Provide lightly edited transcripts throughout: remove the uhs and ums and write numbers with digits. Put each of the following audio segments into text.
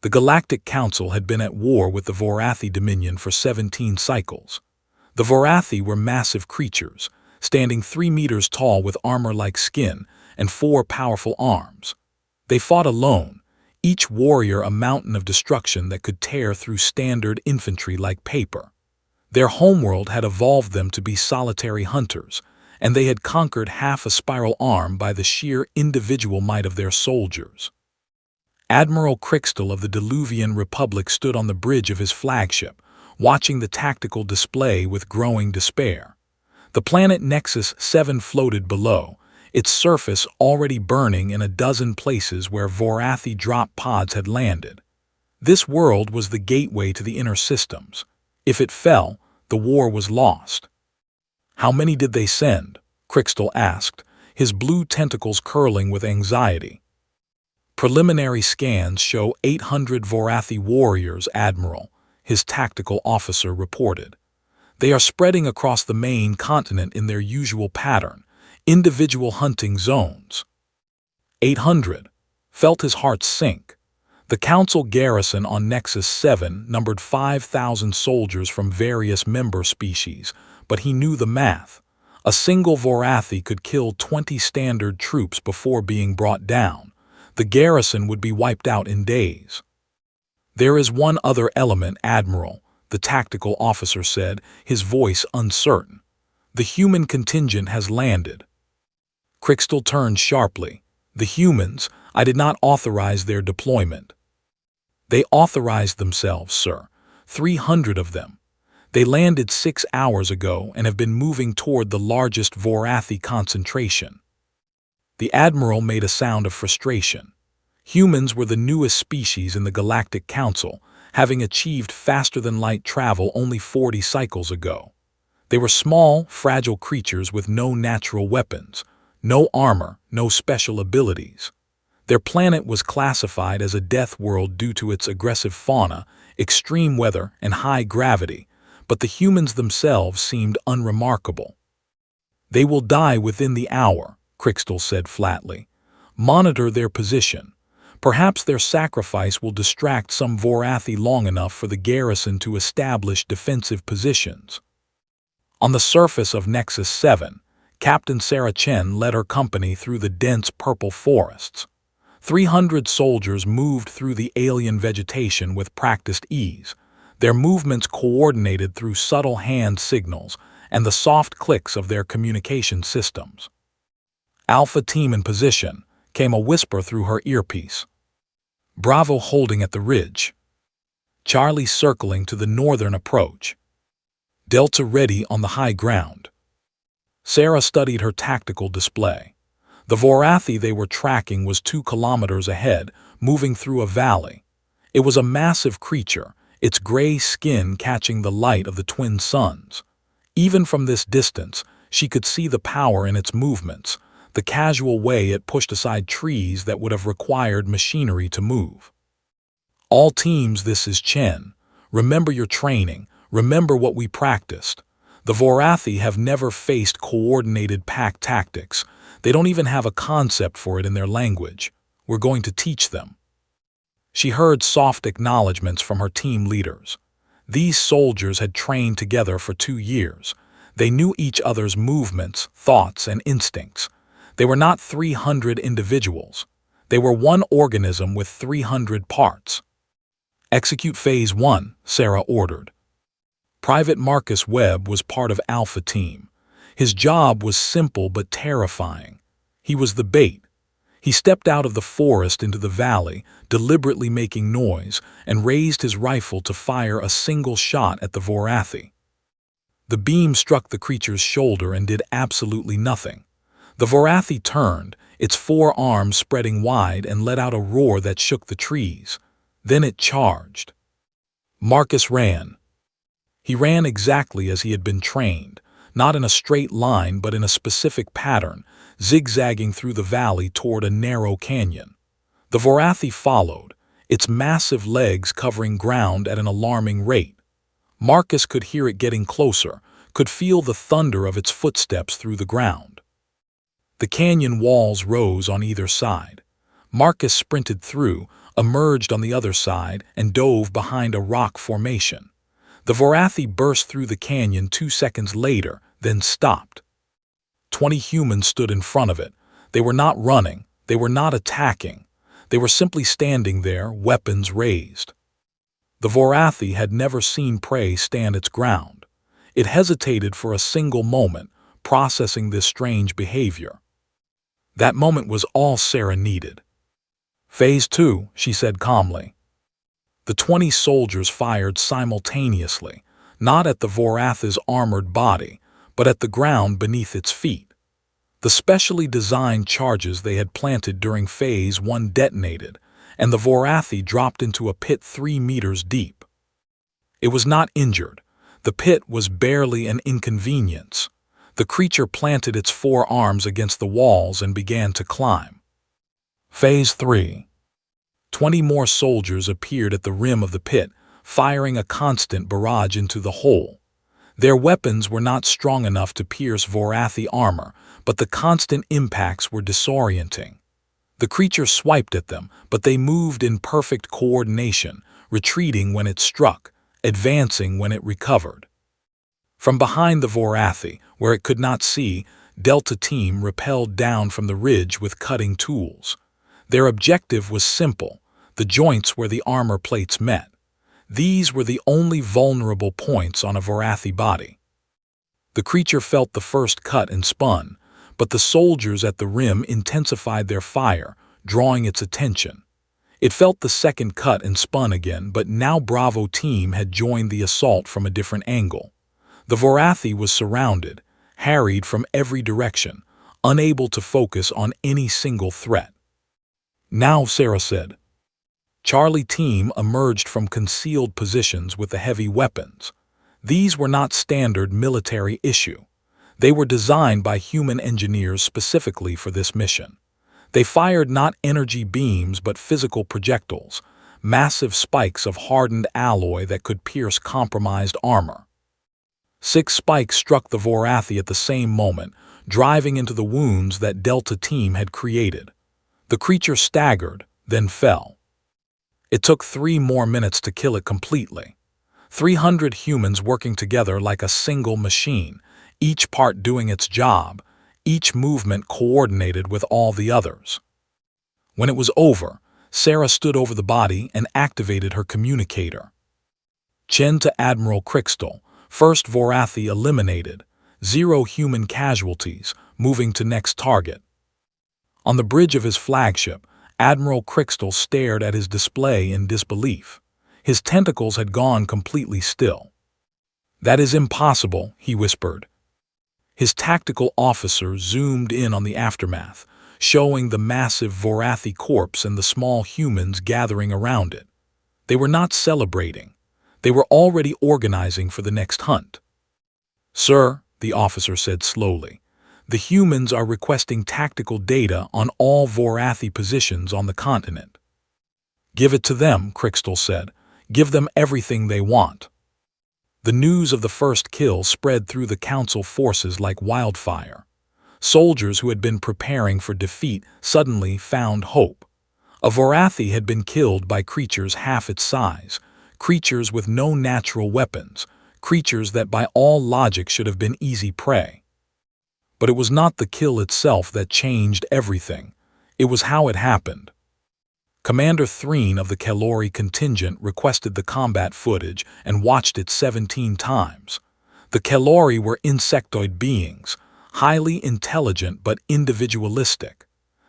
The Galactic Council had been at war with the Vorathi Dominion for 17 cycles. The Vorathi were massive creatures, standing 3 meters tall with armor like skin and 4 powerful arms. They fought alone, each warrior a mountain of destruction that could tear through standard infantry like paper. Their homeworld had evolved them to be solitary hunters, and they had conquered half a spiral arm by the sheer individual might of their soldiers. Admiral Crixtal of the Diluvian Republic stood on the bridge of his flagship, watching the tactical display with growing despair. The planet Nexus 7 floated below, its surface already burning in a dozen places where Vorathi drop pods had landed. This world was the gateway to the inner systems. If it fell, the war was lost. "How many did they send?" Crixtal asked, his blue tentacles curling with anxiety. "Preliminary scans show 800 Vorathi warriors, Admiral," his tactical officer reported. "They are spreading across the main continent in their usual pattern, individual hunting zones." 800 felt his heart sink. The Council garrison on Nexus 7 numbered 5,000 soldiers from various member species, but he knew the math. A single Vorathi could kill 20 standard troops before being brought down. The garrison would be wiped out in days. "There is one other element, Admiral," the tactical officer said, his voice uncertain. "The human contingent has landed." Crixtal turned sharply. "The humans, I did not authorize their deployment." "They authorized themselves, sir. 300 of them. They landed 6 hours ago and have been moving toward the largest Vorathi concentration." The Admiral made a sound of frustration. Humans were the newest species in the Galactic Council, having achieved faster-than-light travel only 40 cycles ago. They were small, fragile creatures with no natural weapons, no armor, no special abilities. Their planet was classified as a death world due to its aggressive fauna, extreme weather, and high gravity, but the humans themselves seemed unremarkable. "They will die within the hour," Crixtal said flatly. "Monitor their position. Perhaps their sacrifice will distract some Vorathi long enough for the garrison to establish defensive positions." On the surface of Nexus 7, Captain Sarah Chen led her company through the dense purple forests. 300 soldiers moved through the alien vegetation with practiced ease, their movements coordinated through subtle hand signals and the soft clicks of their communication systems. "Alpha Team in position," came a whisper through her earpiece. "Bravo holding at the ridge. Charlie circling to the northern approach. Delta ready on the high ground." Sarah studied her tactical display. The Vorathi they were tracking was 2 kilometers ahead, moving through a valley. It was a massive creature, its gray skin catching the light of the twin suns. Even from this distance, she could see the power in its movements, the casual way it pushed aside trees that would have required machinery to move. "All teams, this is Chen. Remember your training, remember what we practiced. The Vorathi have never faced coordinated pack tactics. They don't even have a concept for it in their language. We're going to teach them." She heard soft acknowledgments from her team leaders. These soldiers had trained together for 2 years. They knew each other's movements, thoughts, and instincts. They were not 300 individuals. They were one organism with 300 parts. "Execute Phase 1, Sarah ordered. Private Marcus Webb was part of Alpha Team. His job was simple but terrifying. He was the bait. He stepped out of the forest into the valley, deliberately making noise, and raised his rifle to fire a single shot at the Vorathi. The beam struck the creature's shoulder and did absolutely nothing. The Vorathi turned, its 4 arms spreading wide, and let out a roar that shook the trees. Then it charged. Marcus ran. He ran exactly as he had been trained, not in a straight line but in a specific pattern, zigzagging through the valley toward a narrow canyon. The Vorathi followed, its massive legs covering ground at an alarming rate. Marcus could hear it getting closer, could feel the thunder of its footsteps through the ground. The canyon walls rose on either side. Marcus sprinted through, emerged on the other side and dove behind a rock formation. The Vorathi burst through the canyon 2 seconds later, then stopped. 20 humans stood in front of it. They were not running, they were not attacking. They were simply standing there, weapons raised. The Vorathi had never seen prey stand its ground. It hesitated for a single moment, processing this strange behavior. That moment was all Sarah needed. "Phase 2, she said calmly. The 20 soldiers fired simultaneously, not at the Vorathi's armored body, but at the ground beneath its feet. The specially designed charges they had planted during Phase 1 detonated, and the Vorathi dropped into a pit 3 meters deep. It was not injured. The pit was barely an inconvenience. The creature planted its 4 arms against the walls and began to climb. Phase 3. 20 more soldiers appeared at the rim of the pit, firing a constant barrage into the hole. Their weapons were not strong enough to pierce Vorathi armor, but the constant impacts were disorienting. The creature swiped at them, but they moved in perfect coordination, retreating when it struck, advancing when it recovered. From behind the Vorathi, where it could not see, Delta Team rappelled down from the ridge with cutting tools. Their objective was simple: the joints where the armor plates met. These were the only vulnerable points on a Vorathi body. The creature felt the first cut and spun, but the soldiers at the rim intensified their fire, drawing its attention. It felt the second cut and spun again, but now Bravo Team had joined the assault from a different angle. The Vorathi was surrounded, harried from every direction, unable to focus on any single threat. "Now," Sarah said. Charlie Team emerged from concealed positions with the heavy weapons. These were not standard military issue. They were designed by human engineers specifically for this mission. They fired not energy beams but physical projectiles, massive spikes of hardened alloy that could pierce compromised armor. 6 spikes struck the Vorathi at the same moment, driving into the wounds that Delta Team had created. The creature staggered, then fell. It took 3 more minutes to kill it completely. 300 humans working together like a single machine, each part doing its job, each movement coordinated with all the others. When it was over, Sarah stood over the body and activated her communicator. "Chen to Admiral Crystal, first Vorathi eliminated, 0 human casualties, moving to next target." On the bridge of his flagship, Admiral Crystal stared at his display in disbelief. His tentacles had gone completely still. "That is impossible," he whispered. His tactical officer zoomed in on the aftermath, showing the massive Vorathi corpse and the small humans gathering around it. They were not celebrating. They were already organizing for the next hunt. "Sir," the officer said slowly, "the humans are requesting tactical data on all Vorathi positions on the continent." "Give it to them," Crystal said. "Give them everything they want." The news of the first kill spread through the Council forces like wildfire. Soldiers who had been preparing for defeat suddenly found hope. A Vorathi had been killed by creatures half its size, creatures with no natural weapons, creatures that by all logic should have been easy prey. But it was not the kill itself that changed everything. It was how it happened. Commander Threen of the Kalori contingent requested the combat footage and watched it 17 times. The Kalori were insectoid beings, highly intelligent but individualistic.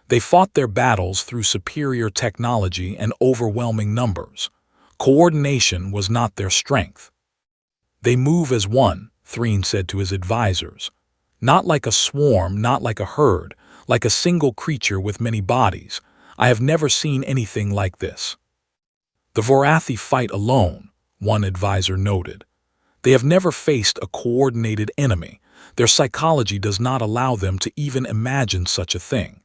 They fought their battles through superior technology and overwhelming numbers. Coordination was not their strength. "They move as one," Threen said to his advisors. "Not like a swarm, not like a herd, like a single creature with many bodies. I have never seen anything like this." "The Vorathi fight alone," one advisor noted. "They have never faced a coordinated enemy. Their psychology does not allow them to even imagine such a thing."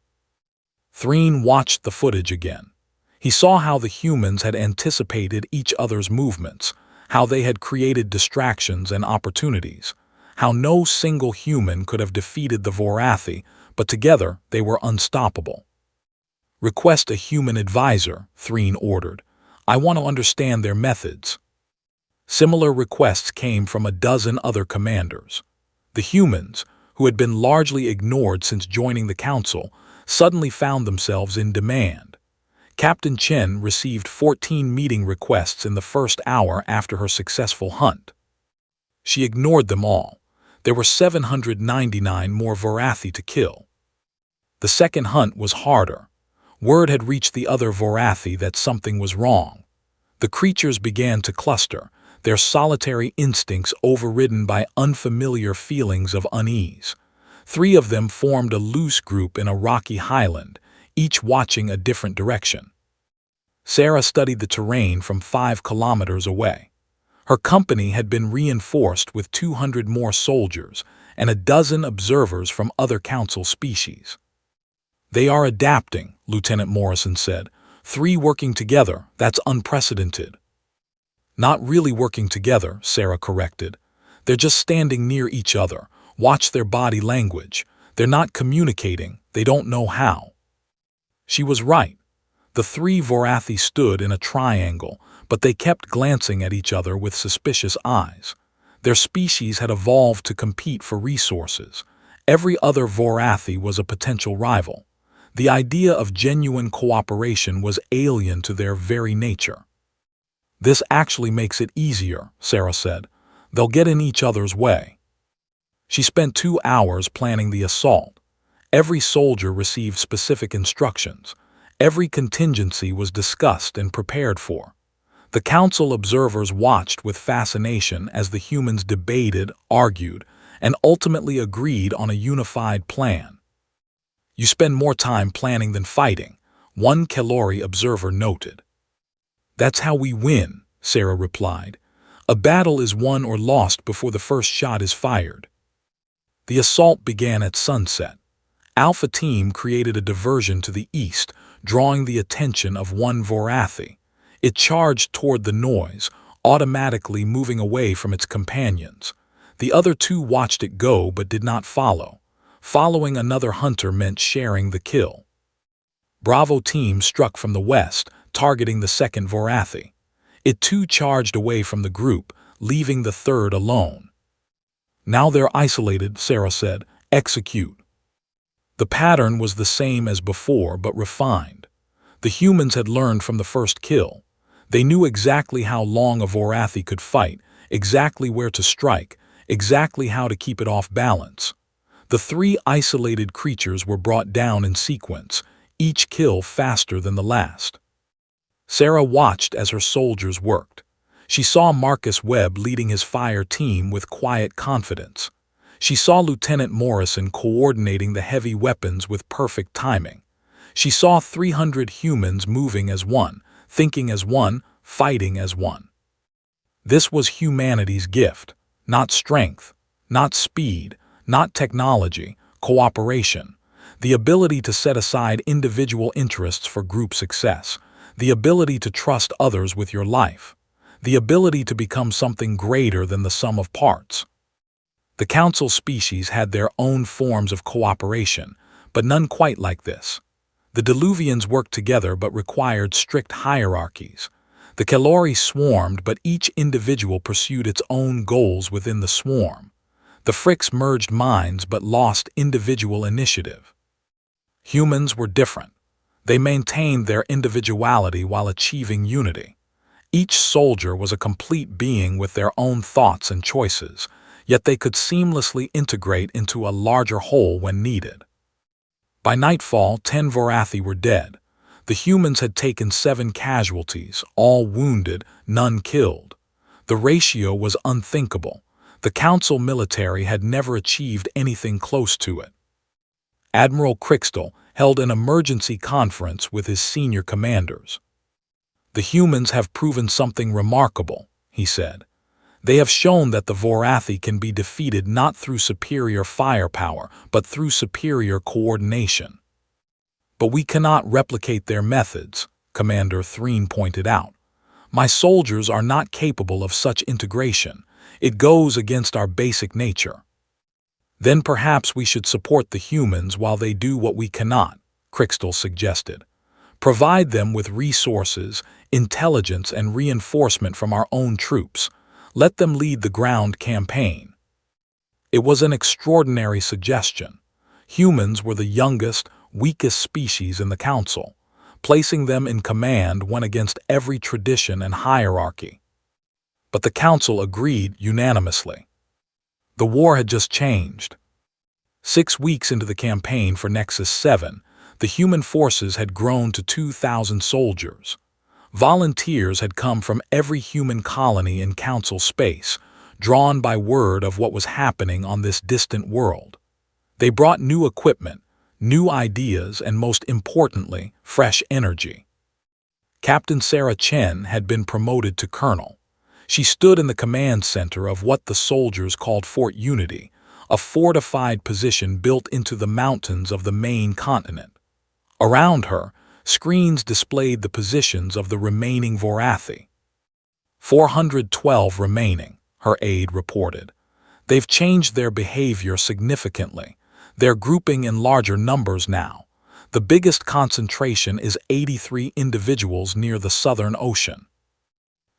Threen watched the footage again. He saw how the humans had anticipated each other's movements, how they had created distractions and opportunities, how no single human could have defeated the Vorathi, but together they were unstoppable. "Request a human advisor," Threen ordered. "I want to understand their methods." Similar requests came from a dozen other commanders. The humans, who had been largely ignored since joining the council, suddenly found themselves in demand. Captain Chen received 14 meeting requests in the first hour after her successful hunt. She ignored them all. There were 799 more Vorathi to kill. The second hunt was harder. Word had reached the other Vorathi that something was wrong. The creatures began to cluster, their solitary instincts overridden by unfamiliar feelings of unease. 3 of them formed a loose group in a rocky highland, each watching a different direction. Sarah studied the terrain from 5 kilometers away. Her company had been reinforced with 200 more soldiers and a dozen observers from other council species. "They are adapting," Lieutenant Morrison said. 3 working together, that's unprecedented." "Not really working together," Sarah corrected. "They're just standing near each other. Watch their body language. They're not communicating, they don't know how." She was right. The 3 Vorathi stood in a triangle, but they kept glancing at each other with suspicious eyes. Their species had evolved to compete for resources. Every other Vorathi was a potential rival. The idea of genuine cooperation was alien to their very nature. "This actually makes it easier," Sarah said. "They'll get in each other's way." She spent 2 hours planning the assault. Every soldier received specific instructions. Every contingency was discussed and prepared for. The council observers watched with fascination as the humans debated, argued, and ultimately agreed on a unified plan. "You spend more time planning than fighting," one Kelori observer noted. "That's how we win," Sarah replied. "A battle is won or lost before the first shot is fired." The assault began at sunset. Alpha Team created a diversion to the east, drawing the attention of one Vorathi. It charged toward the noise, automatically moving away from its companions. The other 2 watched it go but did not follow. Following another hunter meant sharing the kill. Bravo Team struck from the west, targeting the second Vorathi. It too charged away from the group, leaving the third alone. "Now they're isolated," Sarah said. "Execute." The pattern was the same as before but refined. The humans had learned from the first kill. They knew exactly how long a Vorathi could fight, exactly where to strike, exactly how to keep it off balance. The 3 isolated creatures were brought down in sequence, each kill faster than the last. Sarah watched as her soldiers worked. She saw Marcus Webb leading his fire team with quiet confidence. She saw Lieutenant Morrison coordinating the heavy weapons with perfect timing. She saw 300 humans moving as one, thinking as one, fighting as one. This was humanity's gift, not strength, not speed, not technology, cooperation. The ability to set aside individual interests for group success. The ability to trust others with your life. The ability to become something greater than the sum of parts. The council species had their own forms of cooperation, but none quite like this. The Diluvians worked together but required strict hierarchies. The Kelori swarmed, but each individual pursued its own goals within the swarm. The Fricks merged minds but lost individual initiative. Humans were different. They maintained their individuality while achieving unity. Each soldier was a complete being with their own thoughts and choices, yet they could seamlessly integrate into a larger whole when needed. By nightfall, 10 Vorathi were dead. The humans had taken 7 casualties, all wounded, none killed. The ratio was unthinkable. The council military had never achieved anything close to it. Admiral Crixtal held an emergency conference with his senior commanders. "The humans have proven something remarkable," he said. "They have shown that the Vorathi can be defeated not through superior firepower, but through superior coordination." "But we cannot replicate their methods," Commander Threen pointed out. "My soldiers are not capable of such integration. It goes against our basic nature." "Then perhaps we should support the humans while they do what we cannot," Crixtal suggested. Provide them with resources, intelligence, and reinforcement from our own troops. Let them lead the ground campaign. It was an extraordinary suggestion. Humans were the youngest, weakest species in the council. Placing them in command went against every tradition and hierarchy. But the council agreed unanimously. The war had just changed. 6 weeks into the campaign for Nexus 7, the human forces had grown to 2,000 soldiers. Volunteers had come from every human colony in council space, drawn by word of what was happening on this distant world. They brought new equipment, new ideas, and most importantly, fresh energy. Captain Sarah Chen had been promoted to colonel. She stood in the command center of what the soldiers called Fort Unity, a fortified position built into the mountains of the main continent. Around her, screens displayed the positions of the remaining Vorathi. 412 remaining, her aide reported. They've changed their behavior significantly. They're grouping in larger numbers now. The biggest concentration is 83 individuals near the Southern Ocean.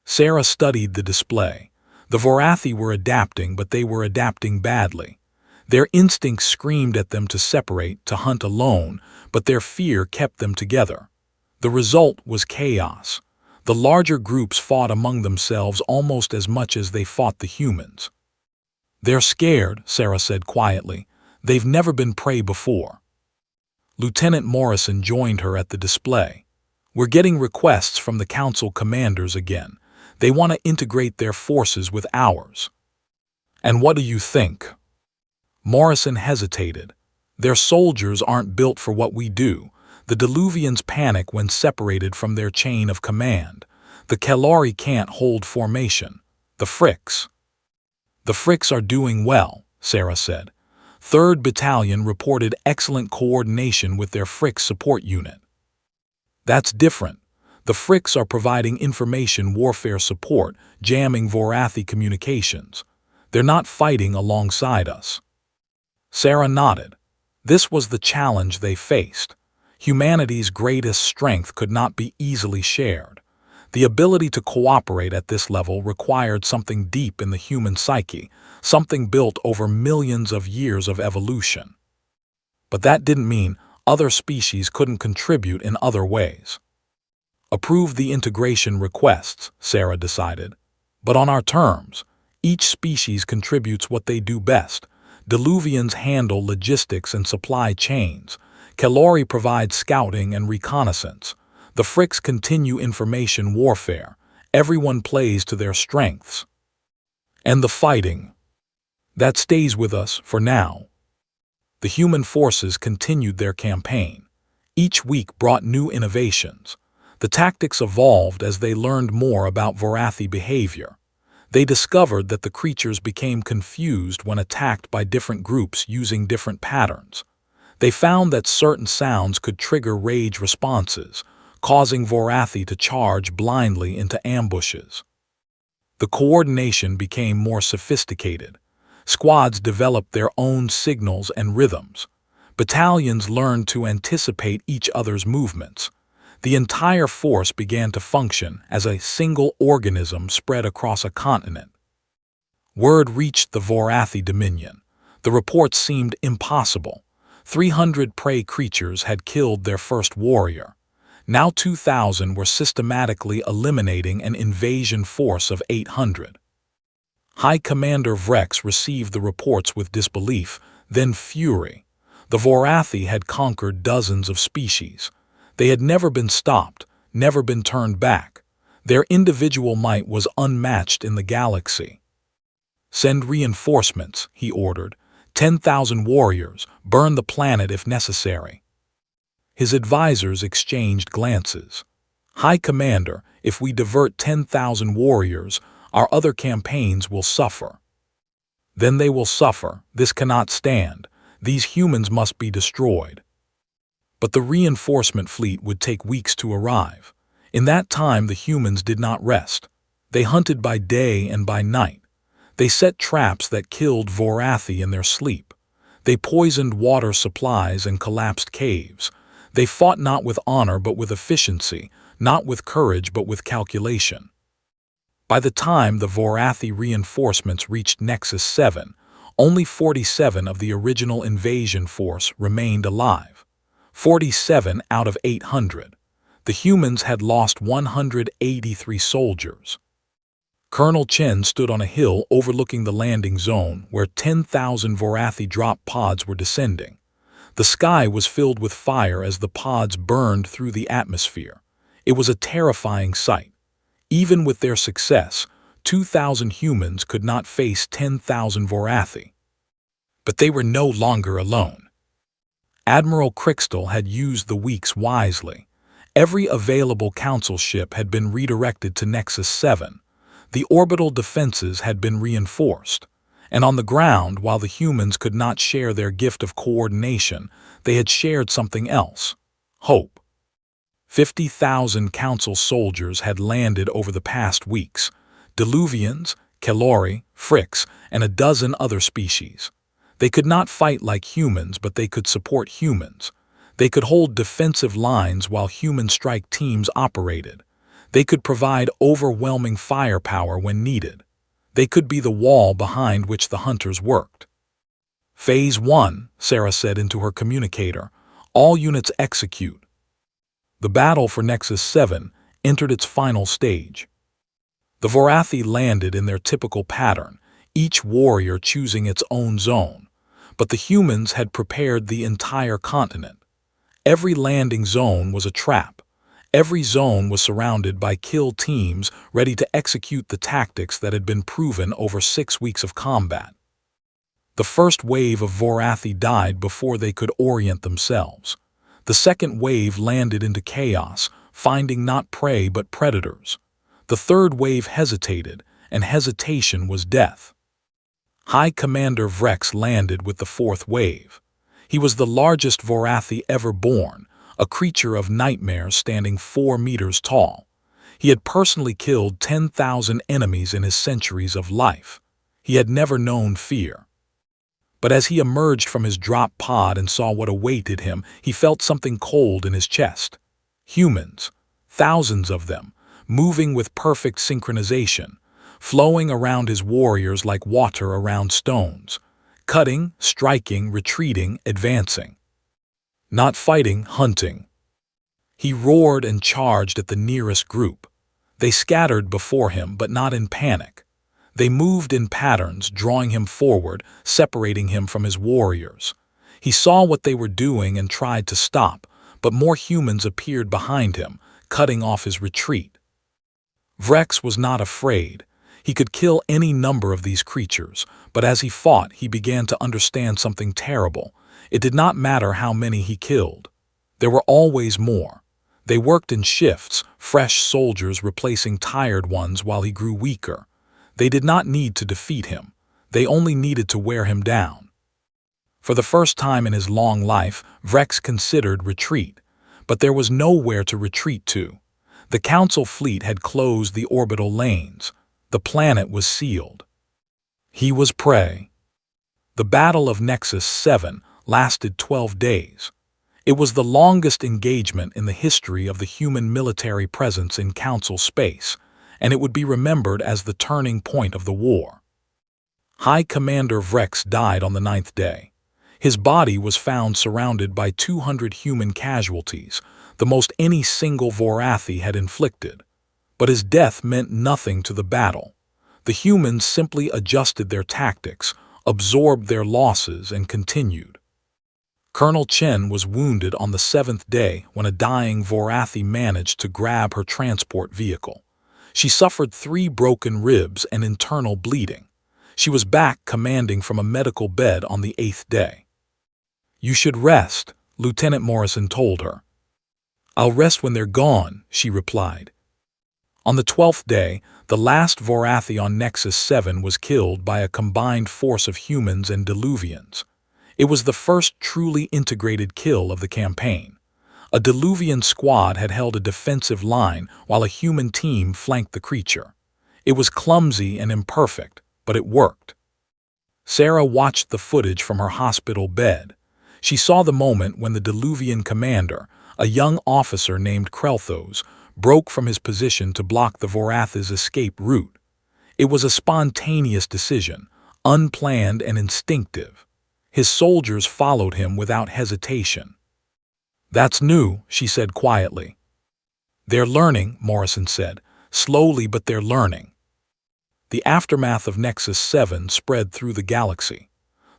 Sarah studied the display. The Vorathi were adapting, but they were adapting badly. Their instincts screamed at them to separate, to hunt alone, but their fear kept them together. The result was chaos. The larger groups fought among themselves almost as much as they fought the humans. They're scared, Sarah said quietly. They've never been prey before. Lieutenant Morrison joined her at the display. We're getting requests from the council commanders again. They want to integrate their forces with ours. And what do you think? Morrison hesitated. Their soldiers aren't built for what we do. The Diluvians panic when separated from their chain of command. The Kalari can't hold formation. The Fricks are doing well, Sarah said. 3rd Battalion reported excellent coordination with their Frick support unit. That's different. The Fricks are providing information warfare support, jamming Vorathi communications. They're not fighting alongside us. Sarah nodded. This was the challenge they faced. Humanity's greatest strength could not be easily shared. The ability to cooperate at this level required something deep in the human psyche, something built over millions of years of evolution. But that didn't mean other species couldn't contribute in other ways. Approve the integration requests, Sarah decided. But on our terms, each species contributes what they do best. Diluvians handle logistics and supply chains. Kalari provides scouting and reconnaissance. The Fricks continue information warfare. Everyone plays to their strengths. And the fighting. That stays with us for now. The human forces continued their campaign. Each week brought new innovations. The tactics evolved as they learned more about Vorathi behavior. They discovered that the creatures became confused when attacked by different groups using different patterns. They found that certain sounds could trigger rage responses, causing Vorathi to charge blindly into ambushes. The coordination became more sophisticated. Squads developed their own signals and rhythms. Battalions learned to anticipate each other's movements. The entire force began to function as a single organism spread across a continent. Word reached the Vorathi Dominion. The reports seemed impossible. 300 prey creatures had killed their first warrior. Now 2,000 were systematically eliminating an invasion force of 800. High Commander Vrex received the reports with disbelief, then fury. The Vorathi had conquered dozens of species. They had never been stopped, never been turned back. Their individual might was unmatched in the galaxy. Send reinforcements, he ordered. 10,000 warriors, burn the planet if necessary. His advisors exchanged glances. High Commander, if we divert 10,000 warriors, our other campaigns will suffer. Then they will suffer. This cannot stand. These humans must be destroyed. But the reinforcement fleet would take weeks to arrive. In that time, the humans did not rest. They hunted by day and by night. They set traps that killed Vorathi in their sleep. They poisoned water supplies and collapsed caves. They fought not with honor but with efficiency, not with courage but with calculation. By the time the Vorathi reinforcements reached Nexus 7, only 47 of the original invasion force remained alive. 47 out of 800. The humans had lost 183 soldiers. Colonel Chen stood on a hill overlooking the landing zone where 10,000 Vorathi drop pods were descending. The sky was filled with fire as the pods burned through the atmosphere. It was a terrifying sight. Even with their success, 2,000 humans could not face 10,000 Vorathi. But they were no longer alone. Admiral Crixtal had used the weeks wisely. Every available council ship had been redirected to Nexus 7. The orbital defenses had been reinforced. And on the ground, while the humans could not share their gift of coordination, they had shared something else: hope. 50,000 council soldiers had landed over the past weeks: Diluvians, Kelori, Fricks, and a dozen other species. They could not fight like humans, but they could support humans. They could hold defensive lines while human strike teams operated. They could provide overwhelming firepower when needed. They could be the wall behind which the hunters worked. Phase 1, Sarah said into her communicator. All units execute. The battle for Nexus 7 entered its final stage. The Vorathi landed in their typical pattern, each warrior choosing its own zone. But the humans had prepared the entire continent. Every landing zone was a trap. Every zone was surrounded by kill teams ready to execute the tactics that had been proven over 6 weeks of combat. The first wave of Vorathi died before they could orient themselves. The second wave landed into chaos, finding not prey but predators. The third wave hesitated, and hesitation was death. High Commander Vrex landed with the fourth wave. He was the largest Vorathi ever born, a creature of nightmares standing 4 meters tall. He had personally killed 10,000 enemies in his centuries of life. He had never known fear. But as he emerged from his drop pod and saw what awaited him, he felt something cold in his chest. Humans, thousands of them, moving with perfect synchronization, flowing around his warriors like water around stones, cutting, striking, retreating, advancing. Not fighting, hunting. He roared and charged at the nearest group. They scattered before him, but not in panic. They moved in patterns, drawing him forward, separating him from his warriors. He saw what they were doing and tried to stop, but more humans appeared behind him, cutting off his retreat. Vrex was not afraid. He could kill any number of these creatures, but as he fought, he began to understand something terrible. It did not matter how many he killed. There were always more. They worked in shifts, fresh soldiers replacing tired ones while he grew weaker. They did not need to defeat him. They only needed to wear him down. For the first time in his long life, Vrex considered retreat. But there was nowhere to retreat to. The Council fleet had closed the orbital lanes. The planet was sealed. He was prey. The Battle of Nexus 7 lasted 12 days. It was the longest engagement in the history of the human military presence in Council space, and it would be remembered as the turning point of the war. High Commander Vrex died on the 9th day. His body was found surrounded by 200 human casualties, the most any single Vorathi had inflicted. But his death meant nothing to the battle. The humans simply adjusted their tactics, absorbed their losses, and continued. Colonel Chen was wounded on the 7th day when a dying Vorathi managed to grab her transport vehicle. She suffered 3 broken ribs and internal bleeding. She was back commanding from a medical bed on the 8th day. "You should rest," Lieutenant Morrison told her. "I'll rest when they're gone," she replied. On the 12th day, the last Vorathi on Nexus 7 was killed by a combined force of humans and Diluvians. It was the first truly integrated kill of the campaign. A Diluvian squad had held a defensive line while a human team flanked the creature. It was clumsy and imperfect, but it worked. Sarah watched the footage from her hospital bed. She saw the moment when the Diluvian commander, a young officer named Krelthos, broke from his position to block the Vorathi's escape route. It was a spontaneous decision, unplanned and instinctive. His soldiers followed him without hesitation. "That's new," she said quietly. "They're learning," Morrison said. "Slowly, but they're learning." The aftermath of Nexus 7 spread through the galaxy.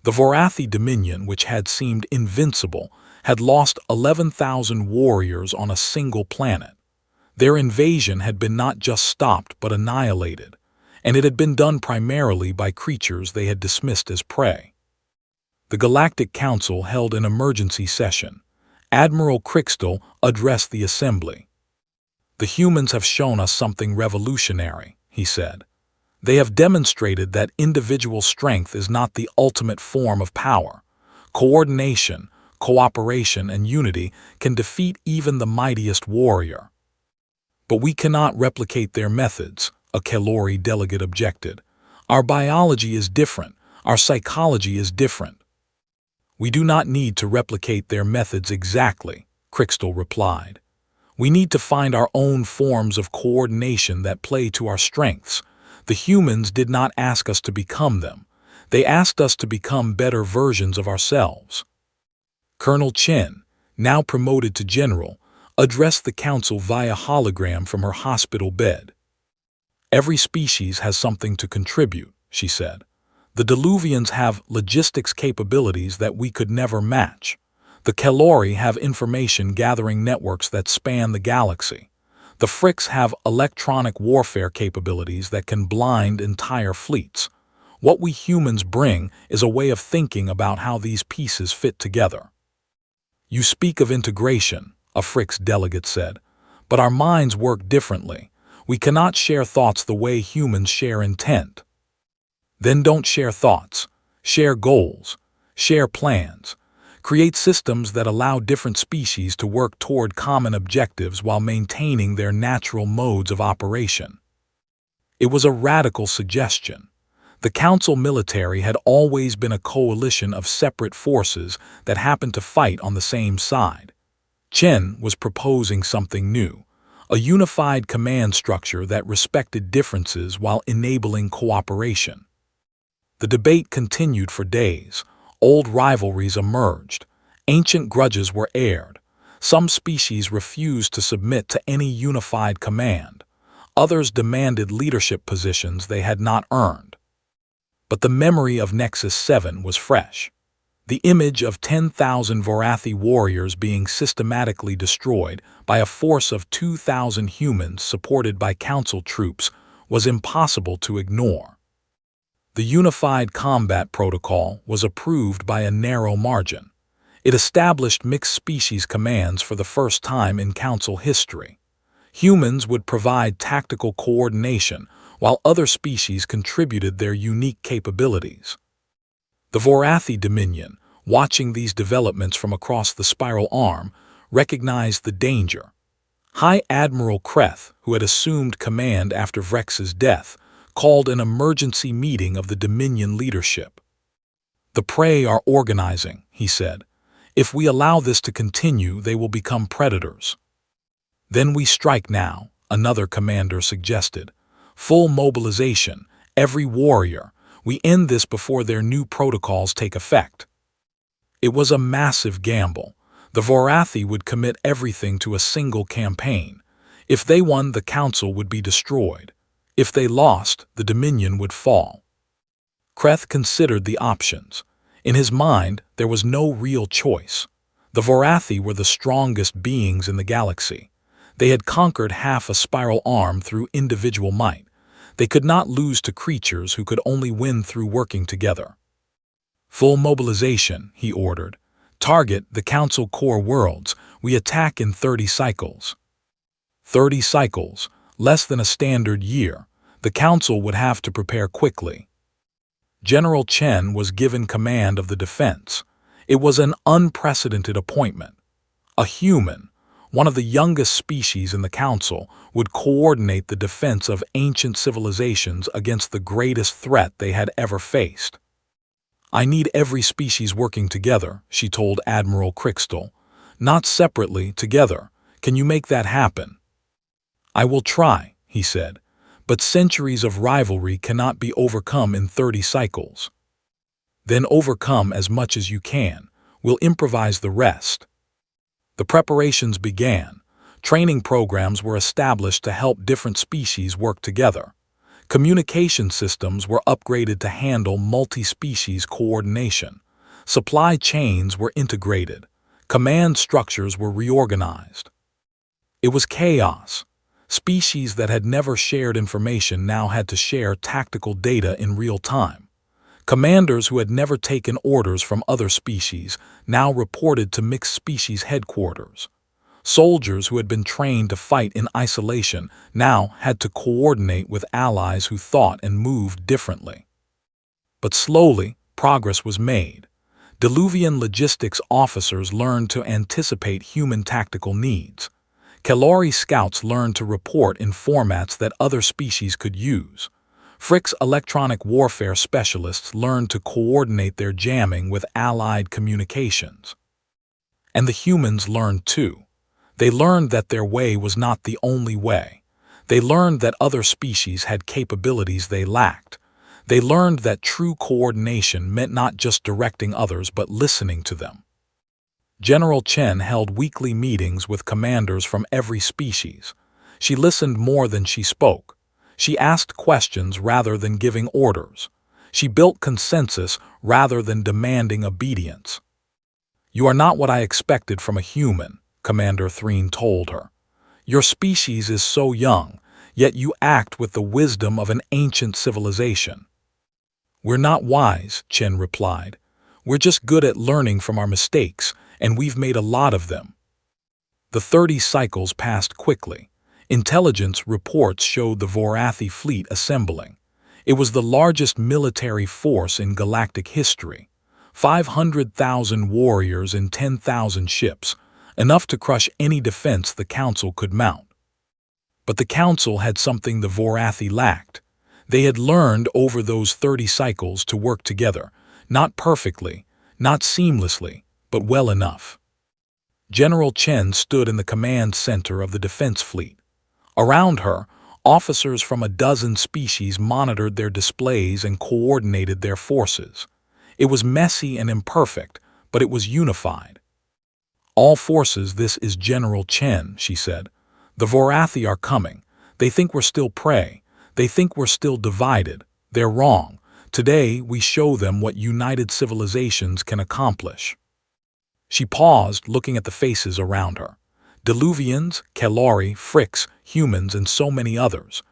The Vorathi Dominion, which had seemed invincible, had lost 11,000 warriors on a single planet. Their invasion had been not just stopped but annihilated, and it had been done primarily by creatures they had dismissed as prey. The Galactic Council held an emergency session. Admiral Crixtal addressed the assembly. "The humans have shown us something revolutionary," he said. "They have demonstrated that individual strength is not the ultimate form of power. Coordination, cooperation, and unity can defeat even the mightiest warrior." "But we cannot replicate their methods," a Kelori delegate objected. "Our biology is different. Our psychology is different." "We do not need to replicate their methods exactly," Crixtal replied. "We need to find our own forms of coordination that play to our strengths. The humans did not ask us to become them. They asked us to become better versions of ourselves." Colonel Chen, now promoted to general, addressed the council via hologram from her hospital bed. "Every species has something to contribute," she said. "The Diluvians have logistics capabilities that we could never match. The Kelori have information gathering networks that span the galaxy. The Fricks have electronic warfare capabilities that can blind entire fleets. What we humans bring is a way of thinking about how these pieces fit together." "You speak of integration," a Fricks delegate said, "but our minds work differently. We cannot share thoughts the way humans share intent." "Then don't share thoughts. Share goals. Share plans. Create systems that allow different species to work toward common objectives while maintaining their natural modes of operation." It was a radical suggestion. The Council military had always been a coalition of separate forces that happened to fight on the same side. Chen was proposing something new, a unified command structure that respected differences while enabling cooperation. The debate continued for days. Old rivalries emerged. Ancient grudges were aired. Some species refused to submit to any unified command. Others demanded leadership positions they had not earned. But the memory of Nexus 7 was fresh. The image of 10,000 Vorathi warriors being systematically destroyed by a force of 2,000 humans supported by Council troops was impossible to ignore. The Unified Combat Protocol was approved by a narrow margin. It established mixed species commands for the first time in Council history. Humans would provide tactical coordination, while other species contributed their unique capabilities. The Vorathi Dominion, watching these developments from across the spiral arm, recognized the danger. High Admiral Kreth, who had assumed command after Vrex's death, called an emergency meeting of the Dominion leadership. "The prey are organizing," he said. "If we allow this to continue, they will become predators." "Then we strike now," another commander suggested. "Full mobilization, every warrior. We end this before their new protocols take effect." It was a massive gamble. The Vorathi would commit everything to a single campaign. If they won, the Council would be destroyed. If they lost, the Dominion would fall. Kreth considered the options. In his mind, there was no real choice. The Vorathi were the strongest beings in the galaxy. They had conquered half a spiral arm through individual might. They could not lose to creatures who could only win through working together. "Full mobilization," he ordered. "Target the Council core worlds. We attack in 30 cycles." 30 cycles, less than a standard year. The Council would have to prepare quickly. General Chen was given command of the defense. It was an unprecedented appointment. A human, one of the youngest species in the Council, would coordinate the defense of ancient civilizations against the greatest threat they had ever faced. "I need every species working together," she told Admiral Crixtal. Not separately, together. Can you make that happen? I will try, he said, but centuries of rivalry cannot be overcome in 30 cycles. Then overcome as much as you can. We'll improvise the rest. The preparations began. Training programs were established to help different species work together. Communication systems were upgraded to handle multi-species coordination. Supply chains were integrated. Command structures were reorganized. It was chaos. Species that had never shared information now had to share tactical data in real time. Commanders who had never taken orders from other species now reported to mixed species headquarters. Soldiers who had been trained to fight in isolation now had to coordinate with allies who thought and moved differently. But slowly, progress was made. Diluvian logistics officers learned to anticipate human tactical needs. Kalori scouts learned to report in formats that other species could use. Frick's electronic warfare specialists learned to coordinate their jamming with allied communications. And the humans learned too. They learned that their way was not the only way. They learned that other species had capabilities they lacked. They learned that true coordination meant not just directing others but listening to them. General Chen held weekly meetings with commanders from every species. She listened more than she spoke. She asked questions rather than giving orders. She built consensus rather than demanding obedience. "You are not what I expected from a human," Commander Threen told her. "Your species is so young, yet you act with the wisdom of an ancient civilization." "We're not wise," Chen replied. "We're just good at learning from our mistakes, and we've made a lot of them." The 30 cycles passed quickly. Intelligence reports showed the Vorathi fleet assembling. It was the largest military force in galactic history. 500,000 warriors and 10,000 ships, enough to crush any defense the Council could mount. But the Council had something the Vorathi lacked. They had learned over those 30 cycles to work together, not perfectly, not seamlessly, but well enough. General Chen stood in the command center of the defense fleet. Around her, officers from a dozen species monitored their displays and coordinated their forces. It was messy and imperfect, but it was unified. "All forces, this is General Chen," she said. "The Vorathi are coming. They think we're still prey. They think we're still divided. They're wrong. Today, we show them what united civilizations can accomplish." She paused, looking at the faces around her. Diluvians, Kalori, Fricks, humans, and so many others.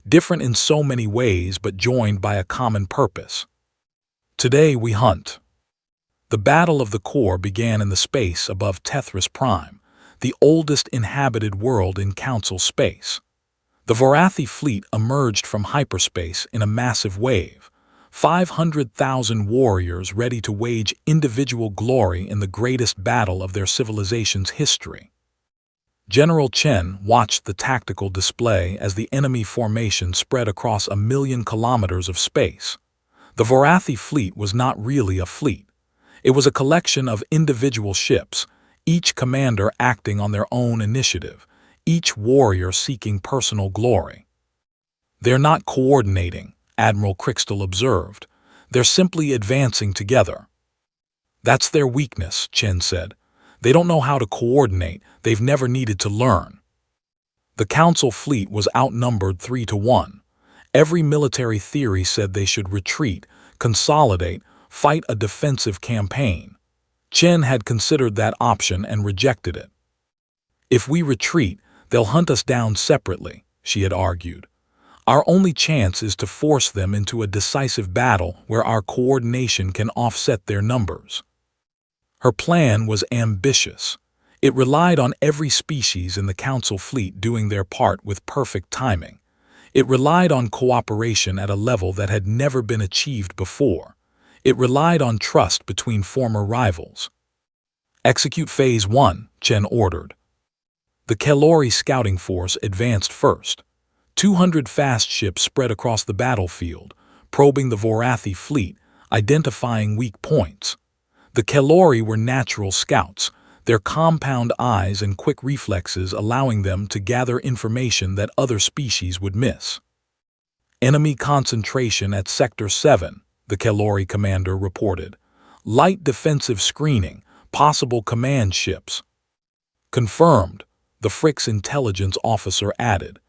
Different in so many ways, but joined by a common purpose. "Today we hunt." The Battle of the Core began in the space above Tethys Prime, the oldest inhabited world in Council space. The Vorathi fleet emerged from hyperspace in a massive wave. 500,000 warriors ready to wage individual glory in the greatest battle of their civilization's history. General Chen watched the tactical display as the enemy formation spread across 1,000,000 kilometers of space. The Vorathi fleet was not really a fleet. It was a collection of individual ships, each commander acting on their own initiative, each warrior seeking personal glory. "They're not coordinating," Admiral Crystal observed. "They're simply advancing together." "That's their weakness," Chen said. "They don't know how to coordinate. They've never needed to learn." The Council fleet was outnumbered 3-1. Every military theory said they should retreat, consolidate, fight a defensive campaign. Chen had considered that option and rejected it. "If we retreat, they'll hunt us down separately," she had argued. "Our only chance is to force them into a decisive battle where our coordination can offset their numbers." Her plan was ambitious. It relied on every species in the Council fleet doing their part with perfect timing. It relied on cooperation at a level that had never been achieved before. It relied on trust between former rivals. "Execute Phase 1, Chen ordered. The Kalori scouting force advanced first. 200 fast ships spread across the battlefield, probing the Vorathi fleet, identifying weak points. The Kalori were natural scouts. their compound eyes and quick reflexes allowing them to gather information that other species would miss. Enemy concentration at Sector 7, the Kelori commander reported. Light defensive screening, possible command ships. Confirmed, the Frick's intelligence officer added.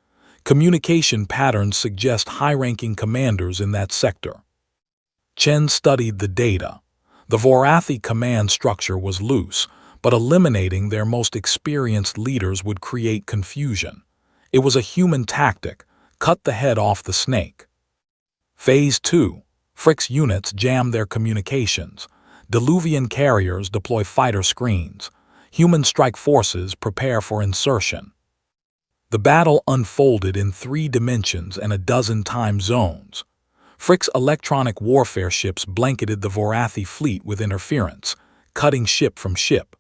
Communication patterns suggest high-ranking commanders in that sector. Chen studied the data. The Vorathi command structure was loose, but eliminating their most experienced leaders would create confusion. It was a human tactic, cut the head off the snake. Phase 2. Frick's units jam their communications. Diluvian carriers deploy fighter screens. Human strike forces prepare for insertion. The battle unfolded in 3 dimensions and a dozen time zones. Frick's electronic warfare ships blanketed the Vorathi fleet with interference, cutting ship from ship.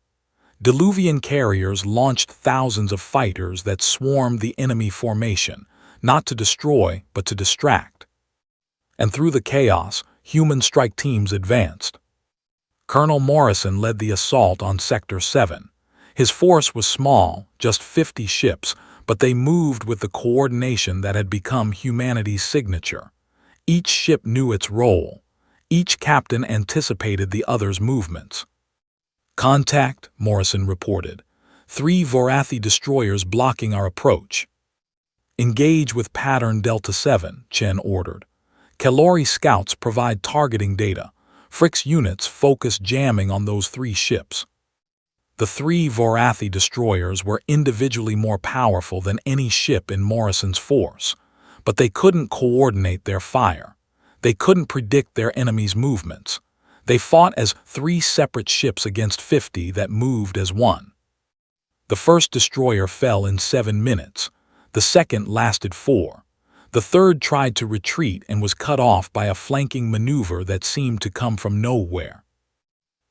Diluvian carriers launched thousands of fighters that swarmed the enemy formation, not to destroy but to distract. And through the chaos, human strike teams advanced. Colonel Morrison led the assault on Sector 7. His force was small, just 50 ships, but they moved with the coordination that had become humanity's signature. Each ship knew its role. Each captain anticipated the other's movements. Contact, Morrison reported. 3 Vorathi destroyers blocking our approach. Engage with pattern Delta 7, Chen ordered. Kelori scouts provide targeting data. Frick's units focus jamming on those 3 ships. The 3 Vorathi destroyers were individually more powerful than any ship in Morrison's force, but they couldn't coordinate their fire. They couldn't predict their enemy's movements. They fought as 3 separate ships against 50 that moved as one. The first destroyer fell in 7 minutes. The second lasted 4. The third tried to retreat and was cut off by a flanking maneuver that seemed to come from nowhere.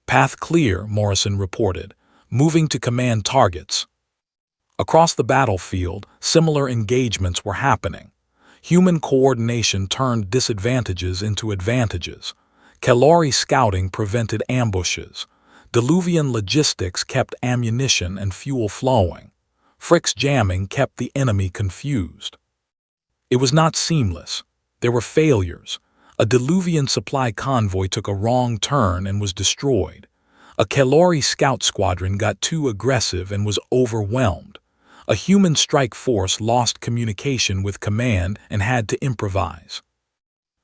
Path clear, Morrison reported, moving to command targets. Across the battlefield, similar engagements were happening. Human coordination turned disadvantages into advantages. Kelori scouting prevented ambushes. Diluvian logistics kept ammunition and fuel flowing. Frick's jamming kept the enemy confused. It was not seamless. There were failures. A Diluvian supply convoy took a wrong turn and was destroyed. A Kelori scout squadron got too aggressive and was overwhelmed. A human strike force lost communication with command and had to improvise.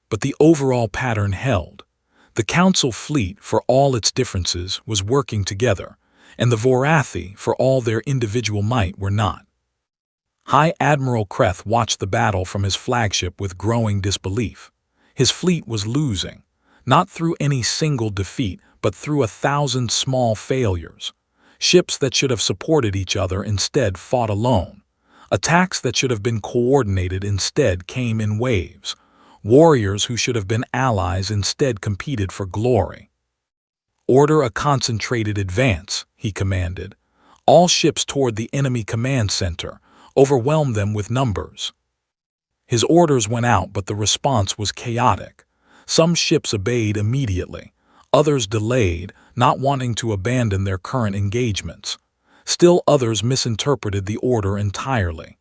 But the overall pattern held. The Council fleet, for all its differences, was working together, and the Vorathi, for all their individual might, were not. High Admiral Kreth watched the battle from his flagship with growing disbelief. His fleet was losing, not through any single defeat, but through 1,000 small failures. Ships that should have supported each other instead fought alone. Attacks that should have been coordinated instead came in waves. Warriors who should have been allies instead competed for glory. Order a concentrated advance, he commanded. All ships toward the enemy command center. Overwhelm them with numbers. His orders went out, but the response was chaotic. Some ships obeyed immediately. Others delayed, not wanting to abandon their current engagements. Still others misinterpreted the order entirely.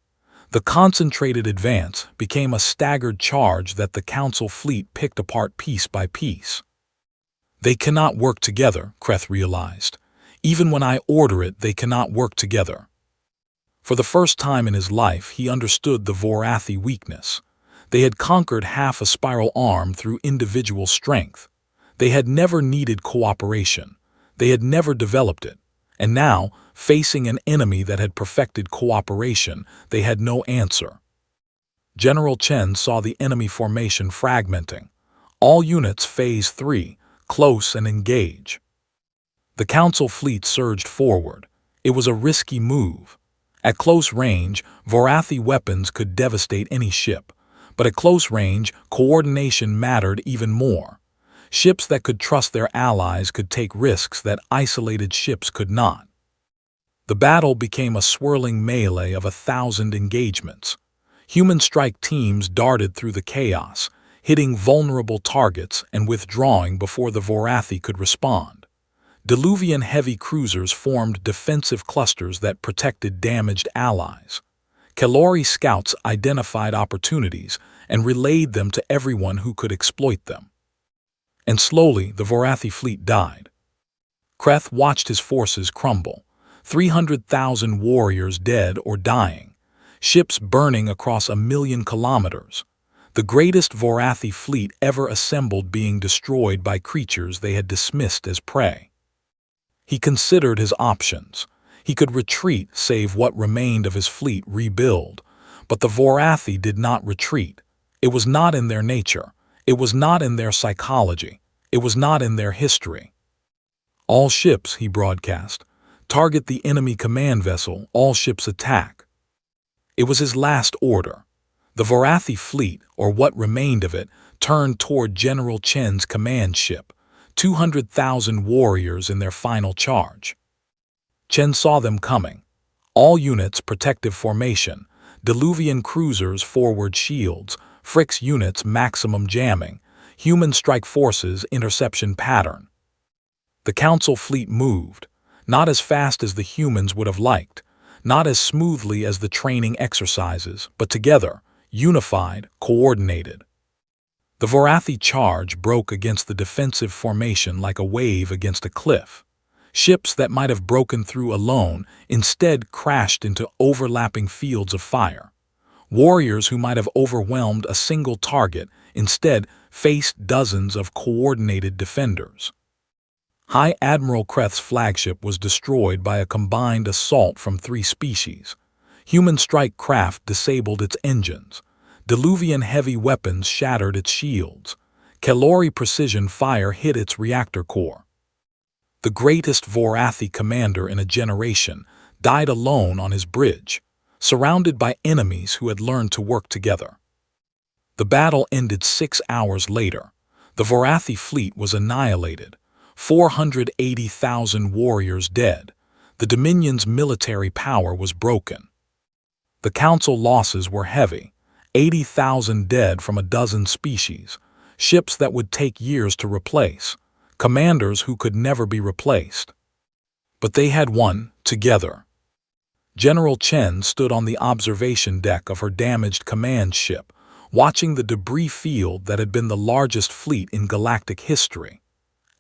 The concentrated advance became a staggered charge that the Council fleet picked apart piece by piece. They cannot work together, Kreth realized. Even when I order it, they cannot work together. For the first time in his life, he understood the Vorathi weakness. They had conquered half a spiral arm through individual strength. They had never needed cooperation. They had never developed it. And now, facing an enemy that had perfected cooperation, they had no answer. General Chen saw the enemy formation fragmenting. All units Phase 3, close and engage. The Council fleet surged forward. It was a risky move. At close range, Vorathi weapons could devastate any ship. But at close range, coordination mattered even more. Ships that could trust their allies could take risks that isolated ships could not. The battle became a swirling melee of 1,000 engagements. Human strike teams darted through the chaos, hitting vulnerable targets and withdrawing before the Vorathi could respond. Diluvian heavy cruisers formed defensive clusters that protected damaged allies. Kalori scouts identified opportunities and relayed them to everyone who could exploit them. And slowly, the Vorathi fleet died. Kreth watched his forces crumble, 300,000 warriors dead or dying, ships burning across 1,000,000 kilometers, the greatest Vorathi fleet ever assembled being destroyed by creatures they had dismissed as prey. He considered his options. He could retreat, save what remained of his fleet rebuild. But the Vorathi did not retreat. It was not in their nature. It was not in their psychology. It was not in their history. All ships, he broadcast. Target the enemy command vessel, all ships attack. It was his last order. The Vorathi fleet, or what remained of it, turned toward General Chen's command ship, 200,000 warriors in their final charge. Chen saw them coming. All units protective formation, Diluvian cruisers forward shields, Frick's units maximum jamming, human strike forces interception pattern. The Council fleet moved, not as fast as the humans would have liked, not as smoothly as the training exercises, but together, unified, coordinated. The Vorathi charge broke against the defensive formation like a wave against a cliff. Ships that might have broken through alone instead crashed into overlapping fields of fire. Warriors who might have overwhelmed a single target instead faced dozens of coordinated defenders. High Admiral Kreth's flagship was destroyed by a combined assault from 3 species. Human strike craft disabled its engines. Diluvian heavy weapons shattered its shields. Kalori precision fire hit its reactor core. The greatest Vorathi commander in a generation died alone on his bridge, surrounded by enemies who had learned to work together. The battle ended 6 hours later. The Vorathi fleet was annihilated, 480,000 warriors dead. The Dominion's military power was broken. The Council losses were heavy, 80,000 dead from a dozen species, ships that would take years to replace, commanders who could never be replaced. But they had won, together. General Chen stood on the observation deck of her damaged command ship, watching the debris field that had been the largest fleet in galactic history.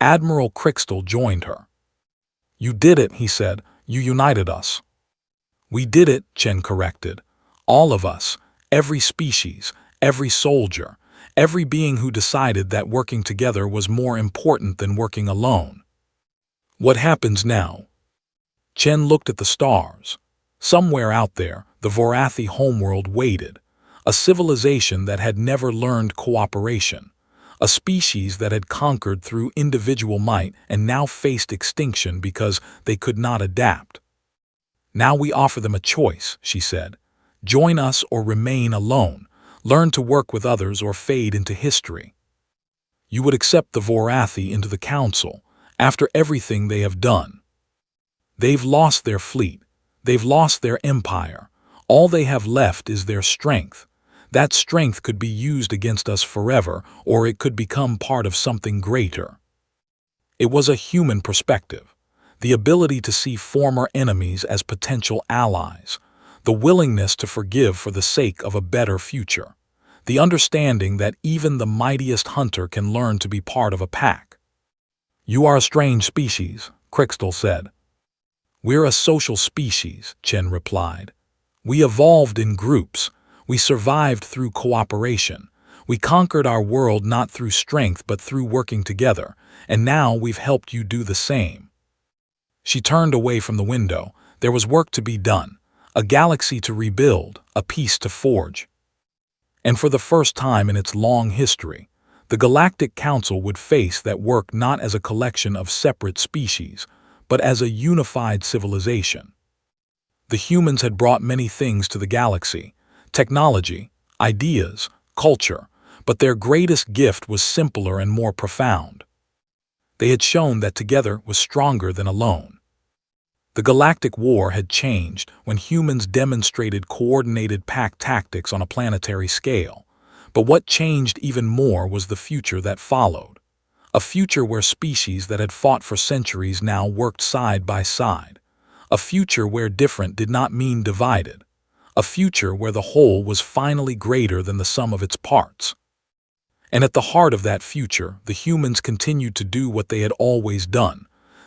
Admiral Crystal joined her. "You did it," he said. "You united us." "We did it," Chen corrected. "All of us, every species, every soldier, every being who decided that working together was more important than working alone." "What happens now?" Chen looked at the stars. Somewhere out there, the Vorathi homeworld waited, a civilization that had never learned cooperation, a species that had conquered through individual might and now faced extinction because they could not adapt. "Now we offer them a choice," she said. "Join us or remain alone. Learn to work with others or fade into history." "You would accept the Vorathi into the Council after everything they have done." "They've lost their fleet. They've lost their empire. All they have left is their strength. That strength could be used against us forever, or it could become part of something greater." It was a human perspective, the ability to see former enemies as potential allies, the willingness to forgive for the sake of a better future, the understanding that even the mightiest hunter can learn to be part of a pack. "You are a strange species," Crystal said. "We're a social species," Chen replied. "We evolved in groups. We survived through cooperation. We conquered our world not through strength but through working together, and now we've helped you do the same." She turned away from the window. There was work to be done, a galaxy to rebuild, a peace to forge. And for the first time in its long history, the Galactic Council would face that work not as a collection of separate species, but as a unified civilization. The humans had brought many things to the galaxy: technology, ideas, culture, but their greatest gift was simpler and more profound. They had shown that together was stronger than alone. The Galactic War had changed when humans demonstrated coordinated pack tactics on a planetary scale, but what changed even more was the future that followed. A future where species that had fought for centuries now worked side by side. A future where different did not mean divided. A future where the whole was finally greater than the sum of its parts. And at the heart of that future, the humans continued to do what they had always done.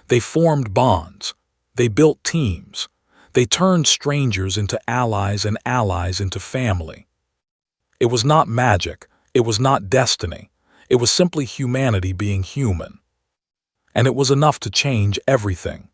They formed bonds. They built teams. They turned strangers into allies and allies into family. It was not magic. It was not destiny. It was simply humanity being human. And it was enough to change everything.